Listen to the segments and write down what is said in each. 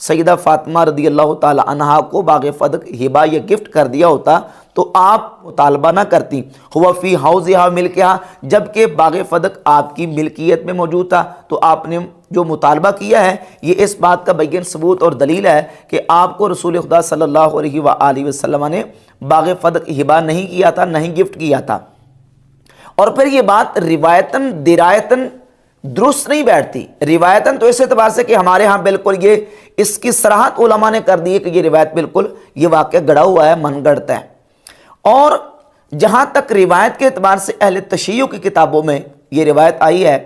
سیدہ فاطمہ رضی اللہ تعالی عنہا کو باغ فدق ہبہ یا گفٹ کر دیا ہوتا تو آپ مطالبہ نہ کرتی ہوا فی حوضہا ملکہا، جبکہ باغ فدق آپ کی ملکیت میں موجود تھا۔ تو آپ نے جو مطالبہ کیا ہے یہ اس بات کا بین ثبوت اور دلیل ہے کہ آپ کو رسول خدا صلی اللہ علیہ وآلہ وسلم نے باغ فدق ہبہ نہیں کیا تھا، نہیں گفٹ کیا تھا۔ اور پھر یہ بات روایتاً درایتاً درست نہیں بیٹھتی۔ روایتاً تو اس اعتبار سے کہ ہمارے ہاں بالکل یہ اس کی صراحت علماء نے کر دی ہے کہ یہ روایت بالکل یہ واقعہ گڑا ہوا ہے، من گڑتا ہے۔ اور جہاں تک روایت کے اعتبار سے اہل تشیع کی کتابوں میں یہ روایت آئی ہے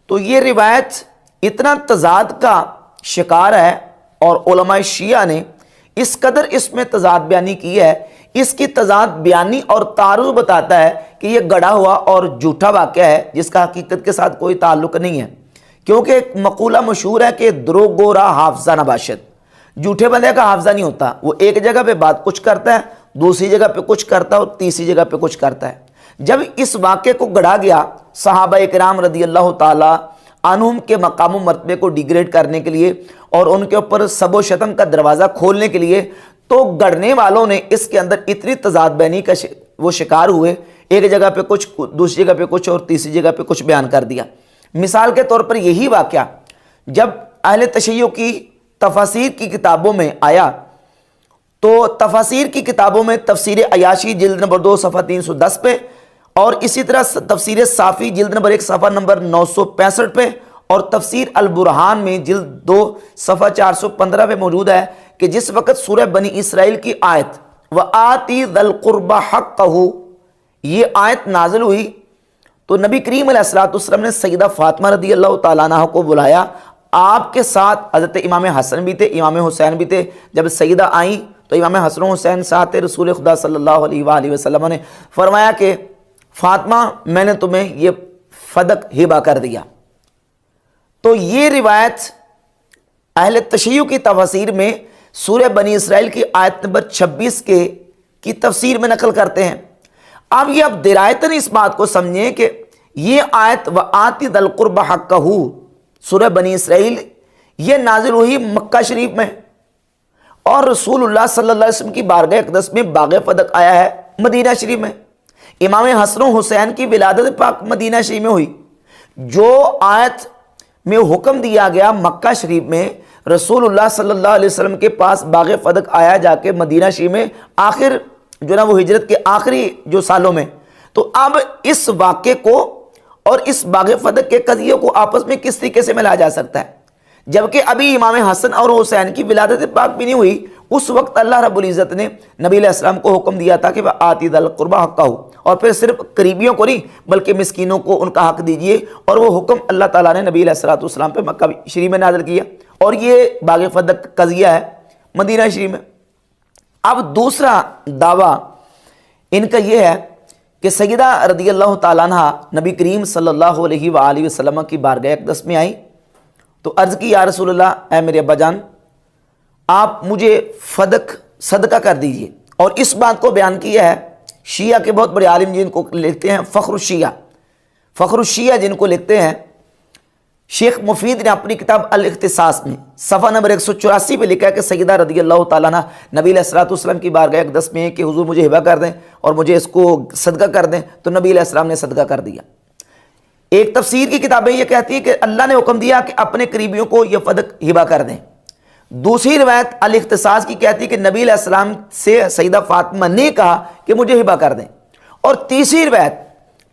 تو یہ روایت اتنا تضاد کا شکار ہے، اور علماء شیعہ نے اس قدر اس میں تضاد بیانی کی ہے، اس کی تضاد بیانی اور تعارض بتاتا ہے کہ یہ گڑا ہوا اور جھوٹا واقعہ ہے جس کا حقیقت کے ساتھ کوئی تعلق نہیں ہے۔ کیونکہ ایک مقولہ مشہور ہے کہ دروغ را حافظہ نباشد، جھوٹے بندے کا حافظہ نہیں ہوتا، وہ ایک جگہ پہ بات کچھ کرتا ہے، دوسری جگہ پہ کچھ کرتا ہے اور تیسری جگہ پہ کچھ کرتا ہے۔ جب اس واقعے کو گڑھا گیا صحابہ اکرام رضی اللہ تعالی عنہم کے مقام و مرتبے کو ڈیگریڈ کرنے کے لیے اور ان کے اوپر سب و شتم کا دروازہ کھولنے کے لیے، تو گڑھنے والوں نے اس کے اندر اتنی تضاد بینی کا وہ شکار ہوئے، ایک جگہ پہ کچھ، دوسری جگہ پہ کچھ اور تیسری جگہ پہ کچھ بیان کر دیا۔ مثال کے طور پر یہی واقعہ جب اہل تشیع کی تفاسیر کی کتابوں میں آیا تو تفاسیر کی کتابوں میں تفسیر عیاشی جلد نمبر 2 صفحہ 310 پہ، اور اسی طرح تفسیر صافی جلد نمبر 1 صفحہ نمبر 965 پہ، اور تفسیر البرہان میں جلد 2 صفحہ 415 پہ موجود ہے کہ جس وقت سورہ بنی اسرائیل کی آیت وَآتِ ذَا الْقُرْبَ حَقَّهُ یہ آیت نازل ہوئی تو نبی کریم علیہ السلام نے سیدہ فاطمہ رضی اللہ تعالیٰ عنہ کو بلایا۔ آپ کے ساتھ حضرت امام حسن بھی تھے، امام حسین بھی تھے۔ جب سیدہ آئیں تو امام حسن و حسین ساتھ رسول خدا صلی اللہ علیہ وآلہ وسلم نے فرمایا کہ فاطمہ میں نے تمہیں یہ فدق ہبہ کر دیا۔ تو یہ روایت اہل تشیع کی تفاسیر میں سورہ بنی اسرائیل کی آیت نمبر 26 کی تفسیر میں نقل کرتے ہیں۔ اب یہ درایتاً اس بات کو سمجھیں کہ یہ آیت وَآتِ ذَا الْقُرْبَ حَقَّهُ سورہ بنی اسرائیل یہ نازل ہوئی مکہ شریف میں، اور رسول اللہ صلی اللہ علیہ وسلم کی بارگاہ اقدس میں باغ فدق آیا ہے مدینہ شریف میں۔ امام حسن و حسین کی ولادت پاک مدینہ شریف میں ہوئی۔ جو آیت میں حکم دیا گیا مکہ شریف میں رسول اللہ صلی اللہ علیہ وسلم کے پاس باغ فدق آیا جا کے مدینہ شریف میں آخر جو نا وہ ہجرت کے آخری جو سالوں میں، تو اب اس واقعے کو اور اس باغ فدق کے قضیے کو آپس میں کس طریقے سے ملایا جا سکتا ہے؟ جبکہ ابھی امام حسن اور حسین کی ولادت پاک بھی نہیں ہوئی، اس وقت اللہ رب العزت نے نبی علیہ السلام کو حکم دیا تھا کہ وَآتِ ذَا الْقُرْبَ حَقَّهُ، اور پھر صرف قریبیوں کو نہیں بلکہ مسکینوں کو ان کا حق دیجئے، اور وہ حکم اللہ تعالیٰ نے نبی علیہ السلام پہ مکہ شریف میں نازل کیا، اور یہ باغ فدق قضیہ ہے مدینہ شریف میں۔ اب دوسرا دعویٰ ان کا یہ ہے کہ سیدہ رضی اللہ تعالیٰ عنہ نبی کریم صلی اللہ علیہ وآلہ وسلم کی بارگاہ اقدس میں آئیں تو عرض کی یا رسول اللہ، اے میرے ابا جان آپ مجھے فدق صدقہ کر دیجئے۔ اور اس بات کو بیان کیا ہے شیعہ کے بہت بڑے عالم جن کو لکھتے ہیں فخر الشیعہ جن کو لکھتے ہیں شیخ مفید نے اپنی کتاب الاختصاص میں صفحہ نمبر 184 پہ لکھا ہے کہ سیدہ رضی اللہ تعالیٰ عنہ نبی علیہ السلام کی بارگاہ اقدس میں کہ حضور مجھے ہبہ کر دیں اور مجھے اس کو صدقہ کر دیں، تو نبی علیہ السلام نے صدقہ کر دیا۔ ایک تفسیر کی کتابیں یہ کہتی ہے کہ اللہ نے حکم دیا کہ اپنے قریبیوں کو یہ فدق ہبہ کر دیں۔ دوسری روایت الاختصاص کی کہتی ہے کہ نبی علیہ السلام سے سیدہ فاطمہ نے کہا کہ مجھے ہبہ کر دیں۔ اور تیسری روایت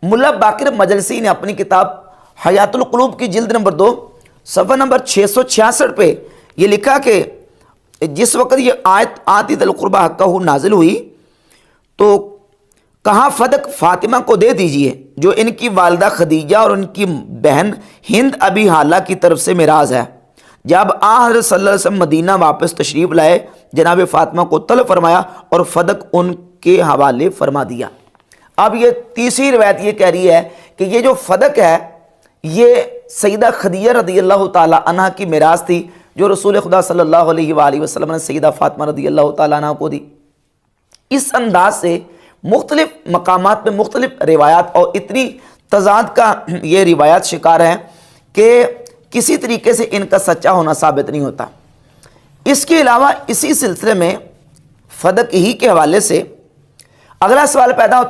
ملا باقر مجلسی نے اپنی کتاب حیات القلوب کی جلد نمبر 2 صفحہ نمبر 666 پہ یہ لکھا کہ جس وقت یہ آیت آتِ ذَا الْقُرْبَ حَقَّهُ نازل ہوئی تو کہا فدق فاطمہ کو دے دیجئے جو ان کی والدہ خدیجہ اور ان کی بہن ہند ابی حالہ کی طرف سے میراث ہے۔ جب حضرت صلی اللہ علیہ وسلم مدینہ واپس تشریف لائے جناب فاطمہ کو طلب فرمایا اور فدق ان کے حوالے فرما دیا۔ اب یہ تیسری روایت یہ کہہ رہی ہے کہ یہ جو فدق ہے یہ سیدہ خدیجہ رضی اللہ تعالیٰ عنہ کی میراث تھی جو رسول خدا صلی اللہ علیہ وآلہ وسلم نے سیدہ فاطمہ رضی اللہ تعالیٰ عنہ کو دی۔ اس انداز سے مختلف مقامات میں مختلف روایات اور اتنی تضاد کا یہ روایات شکار ہیں کہ کسی طریقے سے ان کا سچا ہونا ثابت نہیں ہوتا۔ اس کے علاوہ اسی سلسلے میں فدق ہی کے حوالے سے اگلا سوال پیدا ہوتا